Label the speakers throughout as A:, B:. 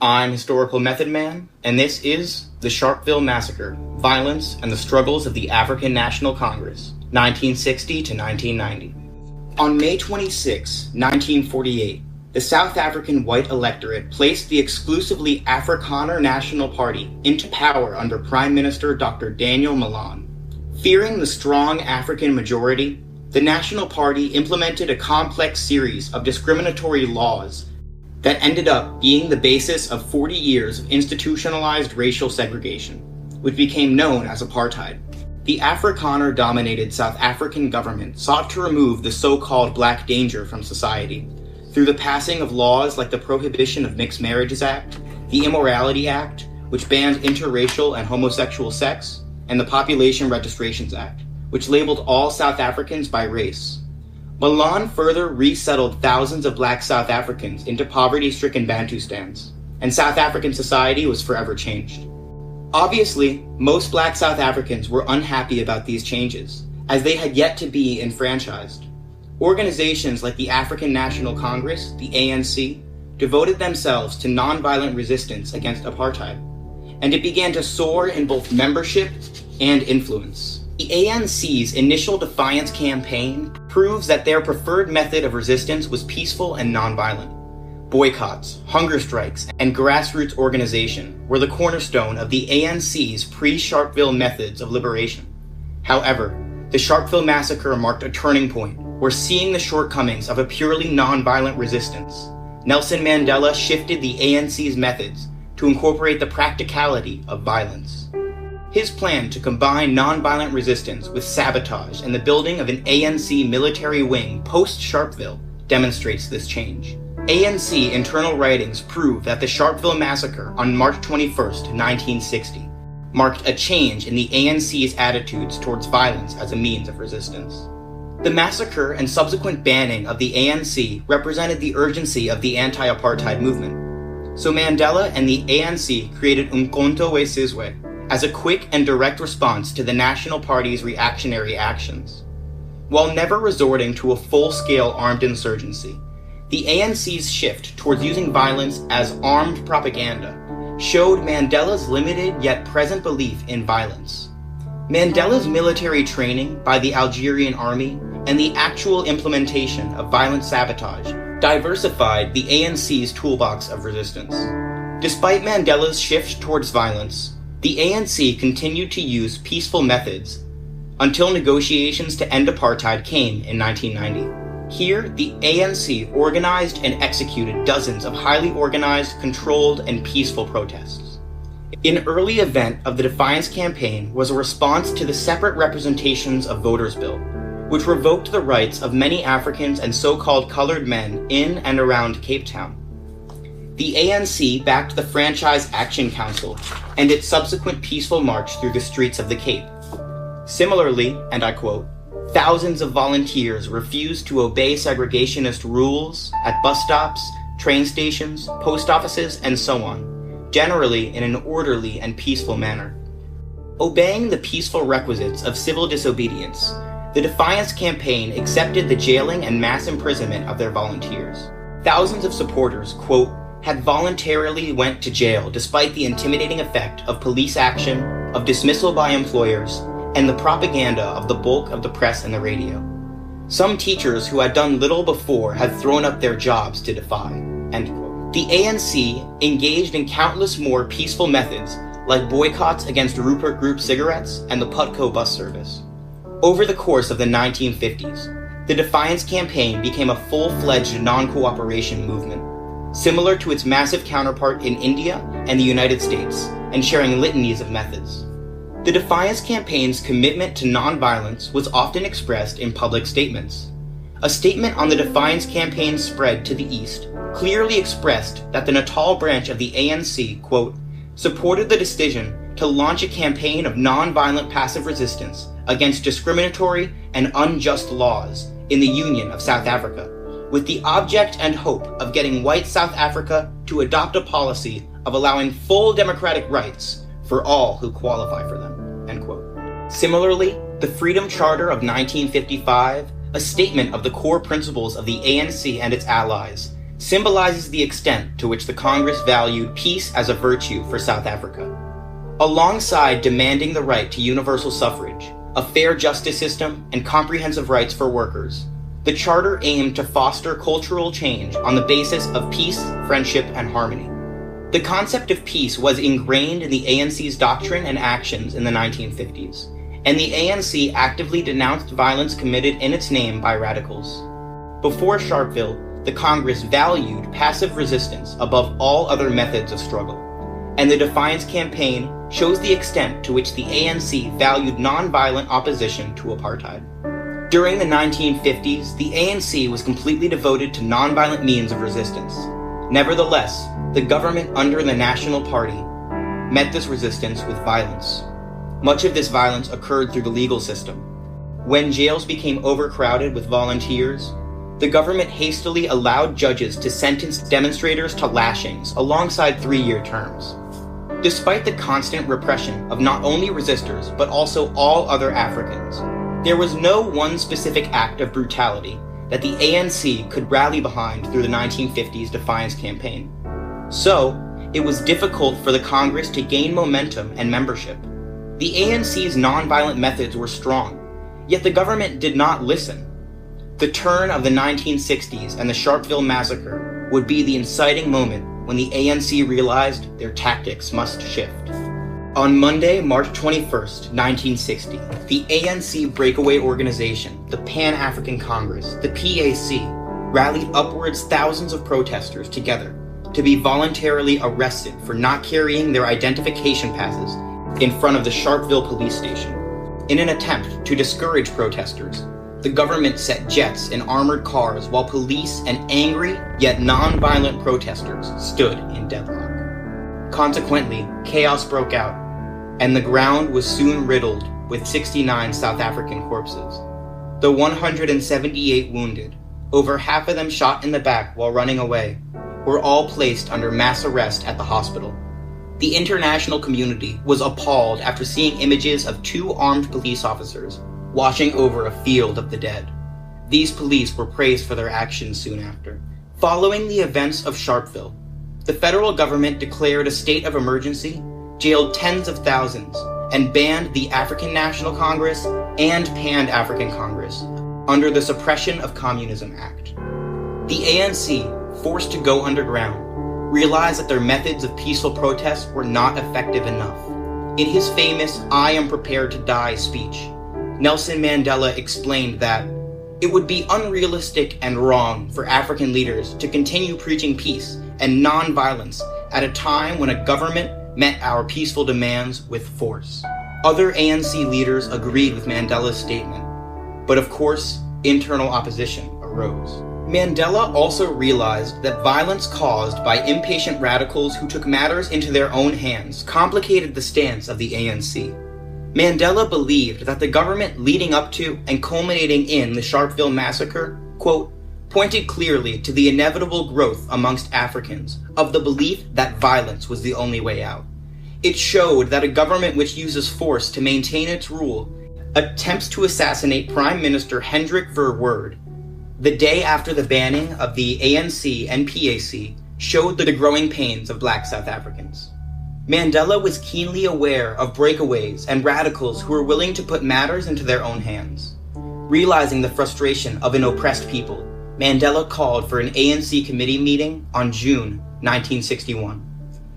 A: I'm Historical Method Man, and this is the Sharpeville Massacre, Violence and the Struggles of the African National Congress, 1960 to 1990. On May 26, 1948, the South African white electorate placed the exclusively Afrikaner National Party into power under Prime Minister Dr. Daniel Malan. Fearing the strong African majority, the National Party implemented a complex series of discriminatory laws that ended up being the basis of 40 years of institutionalized racial segregation, which became known as apartheid. The Afrikaner-dominated South African government sought to remove the so-called Black danger from society through the passing of laws like the Prohibition of Mixed Marriages Act, the Immorality Act, which banned interracial and homosexual sex, and the Population Registrations Act, which labeled all South Africans by race. Malan further resettled thousands of Black South Africans into poverty-stricken Bantustans, and South African society was forever changed. Obviously, most Black South Africans were unhappy about these changes, as they had yet to be enfranchised. Organizations like the African National Congress, the ANC, devoted themselves to nonviolent resistance against apartheid, and it began to soar in both membership and influence. The ANC's initial defiance campaign proves that their preferred method of resistance was peaceful and nonviolent. Boycotts, hunger strikes, and grassroots organization were the cornerstone of the ANC's pre-Sharpeville methods of liberation. However, the Sharpeville Massacre marked a turning point where, seeing the shortcomings of a purely nonviolent resistance, Nelson Mandela shifted the ANC's methods to incorporate the practicality of violence. His plan to combine nonviolent resistance with sabotage and the building of an ANC military wing post-Sharpeville demonstrates this change. ANC internal writings prove that the Sharpeville Massacre on March 21, 1960, marked a change in the ANC's attitudes towards violence as a means of resistance. The massacre and subsequent banning of the ANC represented the urgency of the anti-apartheid movement. So Mandela and the ANC created Umkhonto weSizwe as a quick and direct response to the National Party's reactionary actions. While never resorting to a full-scale armed insurgency, the ANC's shift towards using violence as armed propaganda showed Mandela's limited yet present belief in violence. Mandela's military training by the Algerian army and the actual implementation of violent sabotage diversified the ANC's toolbox of resistance. Despite Mandela's shift towards violence, the ANC continued to use peaceful methods until negotiations to end apartheid came in 1990. Here, the ANC organized and executed dozens of highly organized, controlled, and peaceful protests. An early event of the Defiance Campaign was a response to the Separate Representations of Voters Bill, which revoked the rights of many Africans and so-called colored men in and around Cape Town. The ANC backed the Franchise Action Council and its subsequent peaceful march through the streets of the Cape. Similarly, and I quote, thousands of volunteers refused to obey segregationist rules at bus stops, train stations, post offices, and so on, generally in an orderly and peaceful manner. Obeying the peaceful requisites of civil disobedience, the Defiance Campaign accepted the jailing and mass imprisonment of their volunteers. Thousands of supporters, quote, had voluntarily went to jail despite the intimidating effect of police action, of dismissal by employers, and the propaganda of the bulk of the press and the radio. Some teachers who had done little before had thrown up their jobs to defy, end quote. The ANC engaged in countless more peaceful methods like boycotts against Rupert Group cigarettes and the Putco bus service. Over the course of the 1950s, the Defiance Campaign became a full-fledged non-cooperation movement, similar to its massive counterpart in India and the United States, and sharing litanies of methods. The Defiance Campaign's commitment to nonviolence was often expressed in public statements. A statement on the Defiance Campaign's spread to the east clearly expressed that the Natal branch of the ANC, quote, supported the decision to launch a campaign of nonviolent passive resistance against discriminatory and unjust laws in the Union of South Africa, with the object and hope of getting white South Africa to adopt a policy of allowing full democratic rights for all who qualify for them, end quote. Similarly, the Freedom Charter of 1955, a statement of the core principles of the ANC and its allies, symbolizes the extent to which the Congress valued peace as a virtue for South Africa. Alongside demanding the right to universal suffrage, a fair justice system, and comprehensive rights for workers, the Charter aimed to foster cultural change on the basis of peace, friendship, and harmony. The concept of peace was ingrained in the ANC's doctrine and actions in the 1950s, and the ANC actively denounced violence committed in its name by radicals. Before Sharpeville, the Congress valued passive resistance above all other methods of struggle, and the Defiance Campaign shows the extent to which the ANC valued nonviolent opposition to apartheid. During the 1950s, the ANC was completely devoted to nonviolent means of resistance. Nevertheless, the government under the National Party met this resistance with violence. Much of this violence occurred through the legal system. When jails became overcrowded with volunteers, the government hastily allowed judges to sentence demonstrators to lashings alongside 3-year terms. Despite the constant repression of not only resistors, but also all other Africans, there was no one specific act of brutality that the ANC could rally behind through the 1950s Defiance Campaign. So, it was difficult for the Congress to gain momentum and membership. The ANC's nonviolent methods were strong, yet the government did not listen. The turn of the 1960s and the Sharpeville Massacre would be the inciting moment when the ANC realized their tactics must shift. On Monday, March 21st, 1960, the ANC breakaway organization, the Pan-African Congress, the PAC, rallied upwards thousands of protesters together to be voluntarily arrested for not carrying their identification passes in front of the Sharpville police station. In an attempt to discourage protesters, the government set jets in armored cars while police and angry yet non-violent protesters stood in deadlock. Consequently, chaos broke out, and the ground was soon riddled with 69 South African corpses. The 178 wounded, over half of them shot in the back while running away, were all placed under mass arrest at the hospital. The international community was appalled after seeing images of 2 armed police officers watching over a field of the dead. These police were praised for their actions soon after. Following the events of Sharpeville, the federal government declared a state of emergency, jailed tens of thousands, and banned the African National Congress and Pan-African Congress under the Suppression of Communism Act. The ANC, forced to go underground, realized that their methods of peaceful protest were not effective enough. In his famous "I am prepared to die" speech, Nelson Mandela explained that it would be unrealistic and wrong for African leaders to continue preaching peace and non-violence at a time when a government met our peaceful demands with force. Other ANC leaders agreed with Mandela's statement, but of course, internal opposition arose. Mandela also realized that violence caused by impatient radicals who took matters into their own hands complicated the stance of the ANC. Mandela believed that the government leading up to and culminating in the Sharpeville Massacre, quote, pointed clearly to the inevitable growth amongst Africans of the belief that violence was the only way out. It showed that a government which uses force to maintain its rule attempts to assassinate Prime Minister Hendrik Verwoerd the day after the banning of the ANC and PAC showed the growing pains of black South Africans. Mandela was keenly aware of breakaways and radicals who were willing to put matters into their own hands. Realizing the frustration of an oppressed people, Mandela called for an ANC committee meeting on June 1961.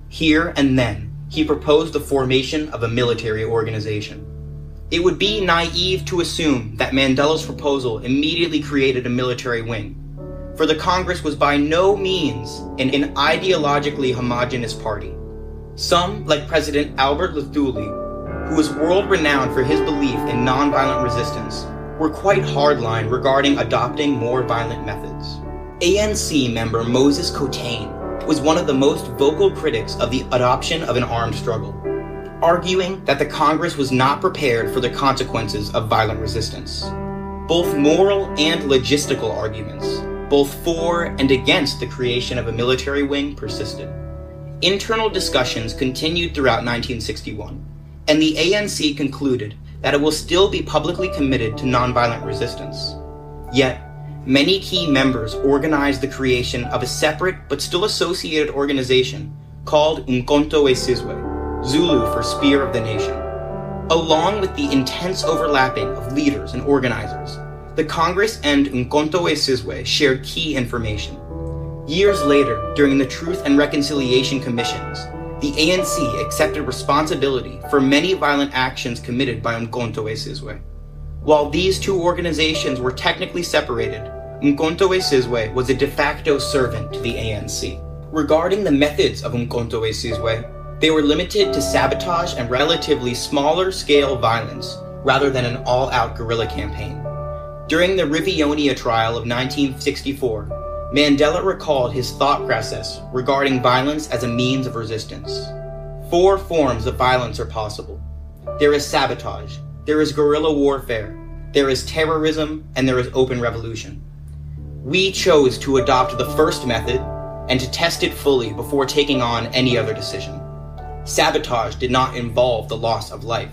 A: Here and then, he proposed the formation of a military organization. It would be naive to assume that Mandela's proposal immediately created a military wing, for the Congress was by no means an ideologically homogeneous party. Some, like President Albert Luthuli, who was world-renowned for his belief in nonviolent resistance, were quite hardline regarding adopting more violent methods. ANC member Moses Kotane was one of the most vocal critics of the adoption of an armed struggle, arguing that the Congress was not prepared for the consequences of violent resistance. Both moral and logistical arguments, both for and against the creation of a military wing, persisted. Internal discussions continued throughout 1961, and the ANC concluded that it will still be publicly committed to nonviolent resistance. Yet, many key members organized the creation of a separate but still associated organization called Umkhonto weSizwe, Zulu for Spear of the Nation. Along with the intense overlapping of leaders and organizers, the Congress and Umkhonto weSizwe shared key information. Years later, during the Truth and Reconciliation Commissions, the ANC accepted responsibility for many violent actions committed by Umkhonto weSizwe. While these two organizations were technically separated, Umkhonto weSizwe was a de facto servant to the ANC. Regarding the methods of Umkhonto weSizwe, they were limited to sabotage and relatively smaller scale violence rather than an all-out guerrilla campaign. During the Rivonia Trial of 1964, Mandela recalled his thought process regarding violence as a means of resistance. 4 forms of violence are possible. There is sabotage, there is guerrilla warfare, there is terrorism, and there is open revolution. We chose to adopt the first method and to test it fully before taking on any other decision. Sabotage did not involve the loss of life,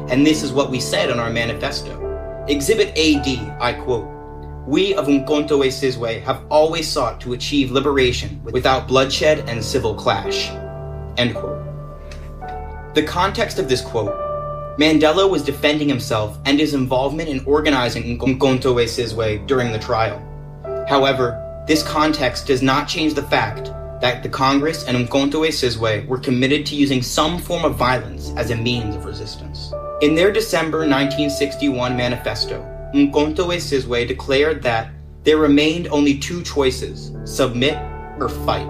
A: and this is what we said in our manifesto. Exhibit AD, I quote, "We of Umkhonto weSizwe have always sought to achieve liberation without bloodshed and civil clash." End quote. The context of this quote: Mandela was defending himself and his involvement in organizing Umkhonto weSizwe during the trial. However, this context does not change the fact that the Congress and Umkhonto weSizwe were committed to using some form of violence as a means of resistance. In their December 1961 manifesto, Umkhonto weSizwe declared that there remained only 2 choices: submit or fight,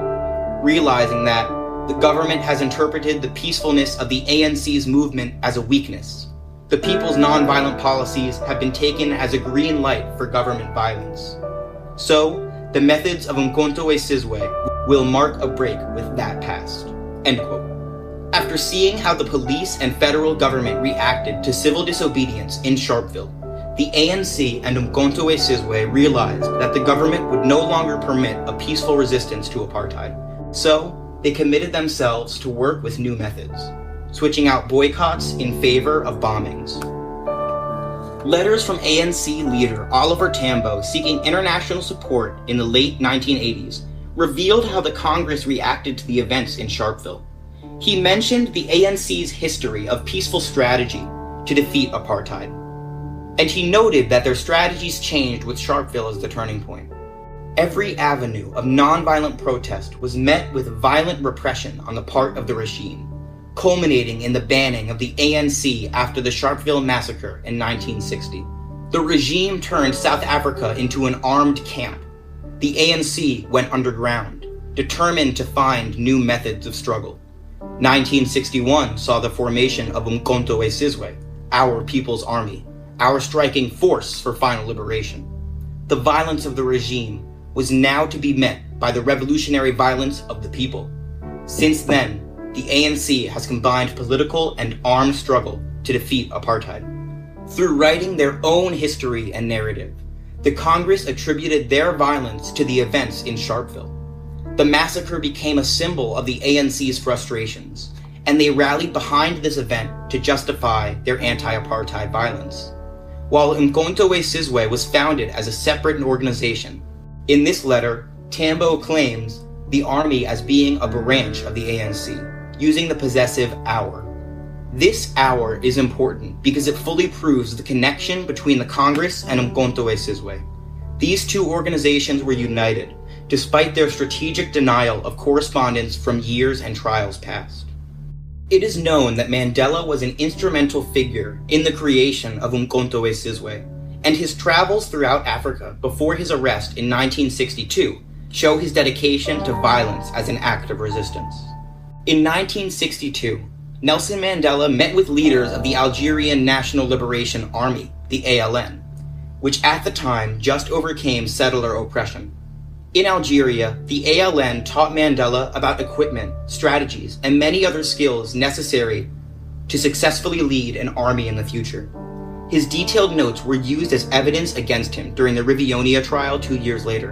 A: realizing that the government has interpreted the peacefulness of the ANC's movement as a weakness. The people's nonviolent policies have been taken as a green light for government violence. So, the methods of Umkhonto weSizwe will mark a break with that past. End quote. After seeing how the police and federal government reacted to civil disobedience in Sharpville, the ANC and Umkhonto weSizwe realized that the government would no longer permit a peaceful resistance to apartheid. So, they committed themselves to work with new methods, switching out boycotts in favor of bombings. Letters from ANC leader Oliver Tambo seeking international support in the late 1980s revealed how the Congress reacted to the events in Sharpville. He mentioned the ANC's history of peaceful strategy to defeat apartheid, and he noted that their strategies changed with Sharpville as the turning point. Every avenue of nonviolent protest was met with violent repression on the part of the regime, culminating in the banning of the ANC after the Sharpeville Massacre in 1960. The regime turned South Africa into an armed camp. The ANC went underground, determined to find new methods of struggle. 1961 saw the formation of Umkhonto weSizwe, our People's Army, our striking force for final liberation. The violence of the regime was now to be met by the revolutionary violence of the people. Since then, the ANC has combined political and armed struggle to defeat apartheid. Through writing their own history and narrative, the Congress attributed their violence to the events in Sharpeville. The massacre became a symbol of the ANC's frustrations, and they rallied behind this event to justify their anti-apartheid violence. While Umkhonto weSizwe was founded as a separate organization, in this letter, Tambo claims the army as being a branch of the ANC, using the possessive our. This our is important because it fully proves the connection between the Congress and Umkhonto weSizwe. These two organizations were united, despite their strategic denial of correspondence from years and trials past. It is known that Mandela was an instrumental figure in the creation of Umkhonto weSizwe, and his travels throughout Africa before his arrest in 1962 show his dedication to violence as an act of resistance. In 1962, Nelson Mandela met with leaders of the Algerian National Liberation Army, the ALN, which at the time just overcame settler oppression. In Algeria, the ALN taught Mandela about equipment, strategies, and many other skills necessary to successfully lead an army in the future. His detailed notes were used as evidence against him during the Rivonia Trial 2 years later,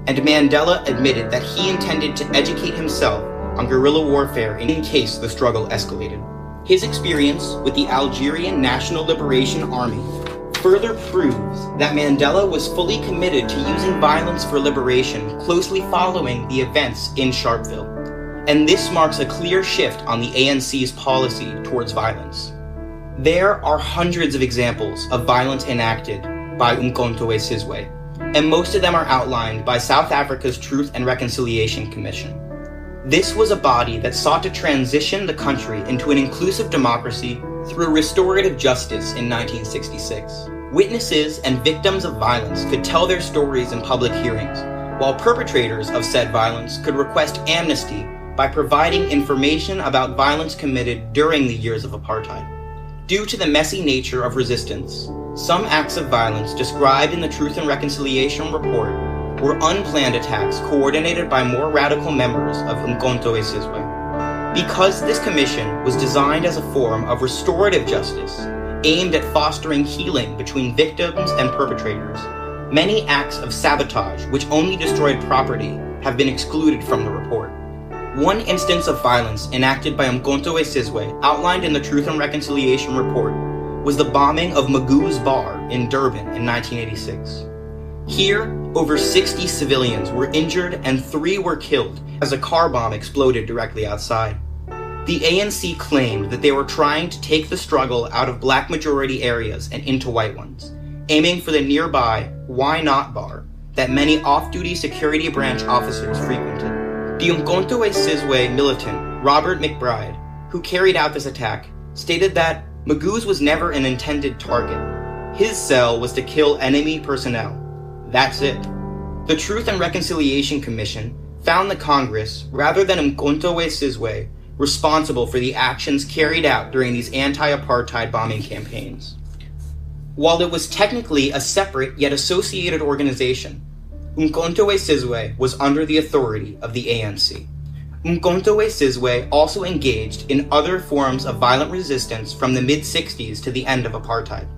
A: and Mandela admitted that he intended to educate himself on guerrilla warfare in case the struggle escalated. His experience with the Algerian National Liberation Army further proves that Mandela was fully committed to using violence for liberation, closely following the events in Sharpville. And this marks a clear shift on the ANC's policy towards violence. There are hundreds of examples of violence enacted by Umkhonto weSizwe, and most of them are outlined by South Africa's Truth and Reconciliation Commission. This was a body that sought to transition the country into an inclusive democracy through restorative justice in 1966. Witnesses and victims of violence could tell their stories in public hearings, while perpetrators of said violence could request amnesty by providing information about violence committed during the years of apartheid. Due to the messy nature of resistance, some acts of violence described in the Truth and Reconciliation report were unplanned attacks coordinated by more radical members of Umkhonto weSizwe. Because this commission was designed as a form of restorative justice, aimed at fostering healing between victims and perpetrators, many acts of sabotage, which only destroyed property, have been excluded from the report. One instance of violence enacted by Umkhonto weSizwe, outlined in the Truth and Reconciliation report, was the bombing of Magoo's Bar in Durban in 1986. Here, over 60 civilians were injured and 3 were killed as a car bomb exploded directly outside. The ANC claimed that they were trying to take the struggle out of black majority areas and into white ones, aiming for the nearby Why Not bar that many off-duty security branch officers frequented. The Umkhonto weSizwe militant, Robert McBride, who carried out this attack, stated that Magoo's was never an intended target. His cell was to kill enemy personnel. That's it. The Truth and Reconciliation Commission found the Congress, rather than Umkhonto weSizwe, responsible for the actions carried out during these anti-apartheid bombing campaigns. While it was technically a separate yet associated organization, Umkhonto weSizwe was under the authority of the ANC. Umkhonto weSizwe also engaged in other forms of violent resistance from the mid-60s to the end of apartheid.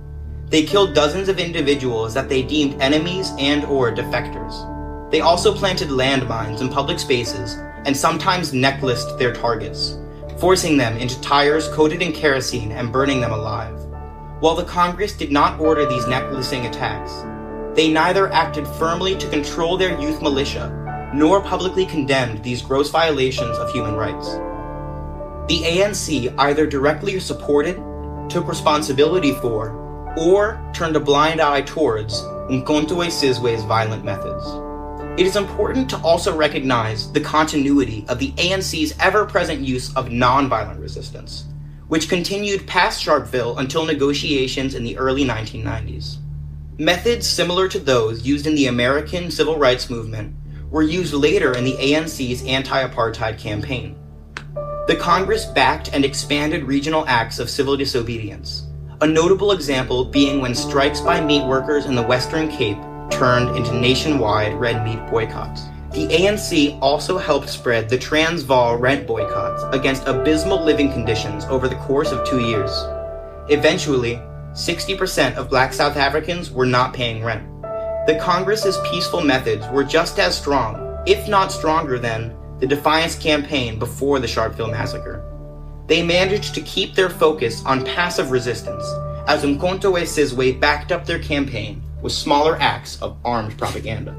A: They killed dozens of individuals that they deemed enemies and/or defectors. They also planted landmines in public spaces and sometimes necklaced their targets, forcing them into tires coated in kerosene and burning them alive. While the Congress did not order these necklacing attacks, they neither acted firmly to control their youth militia nor publicly condemned these gross violations of human rights. The ANC either directly supported, took responsibility for, or turned a blind eye towards Umkhonto weSizwe's violent methods. It is important to also recognize the continuity of the ANC's ever-present use of non-violent resistance, which continued past Sharpville until negotiations in the early 1990s. Methods similar to those used in the American Civil Rights Movement were used later in the ANC's anti-apartheid campaign. The Congress backed and expanded regional acts of civil disobedience, a notable example being when strikes by meat workers in the Western Cape turned into nationwide red meat boycotts. The ANC also helped spread the Transvaal rent boycotts against abysmal living conditions over the course of 2 years. Eventually, 60% of black South Africans were not paying rent. The Congress's peaceful methods were just as strong, if not stronger than, the Defiance campaign before the Sharpeville Massacre. They managed to keep their focus on passive resistance, as Umkhonto weSizwe backed up their campaign with smaller acts of armed propaganda.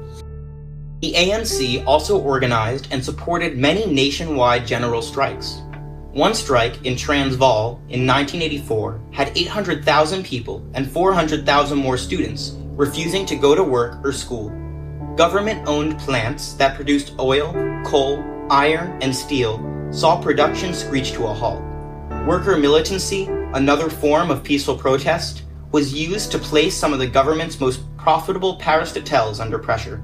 A: The ANC also organized and supported many nationwide general strikes. One strike in Transvaal in 1984 had 800,000 people and 400,000 more students refusing to go to work or school. Government-owned plants that produced oil, coal, iron, and steel saw production screech to a halt. Worker militancy, another form of peaceful protest, was used to place some of the government's most profitable parastatals under pressure.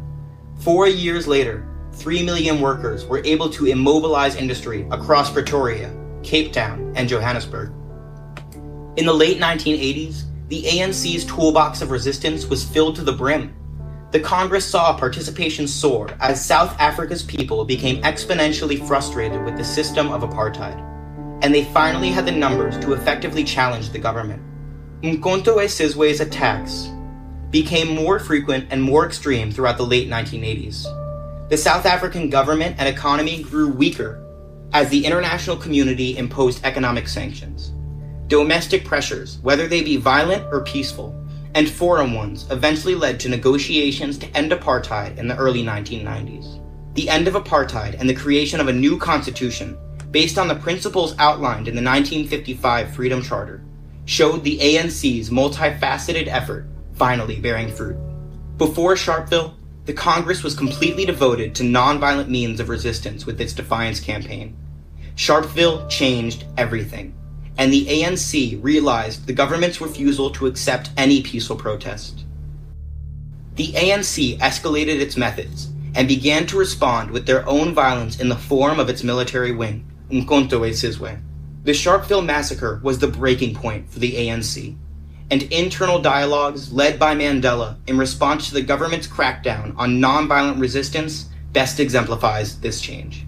A: 4 years later, 3 million workers were able to immobilize industry across Pretoria, Cape Town, and Johannesburg. In the late 1980s, the ANC's toolbox of resistance was filled to the brim. The Congress saw participation soar as South Africa's people became exponentially frustrated with the system of apartheid, and they finally had the numbers to effectively challenge the government. Umkhonto weSizwe's attacks became more frequent and more extreme throughout the late 1980s. The South African government and economy grew weaker as the international community imposed economic sanctions. Domestic pressures, whether they be violent or peaceful, and foreign ones eventually led to negotiations to end apartheid in the early 1990s. The end of apartheid and the creation of a new constitution, based on the principles outlined in the 1955 Freedom Charter, showed the ANC's multifaceted effort finally bearing fruit. Before Sharpeville, the Congress was completely devoted to nonviolent means of resistance with its defiance campaign. Sharpeville changed everything, and the ANC realized the government's refusal to accept any peaceful protest. The ANC escalated its methods and began to respond with their own violence in the form of its military wing, Umkhonto weSizwe. The Sharpeville Massacre was the breaking point for the ANC, and internal dialogues led by Mandela in response to the government's crackdown on nonviolent resistance best exemplifies this change.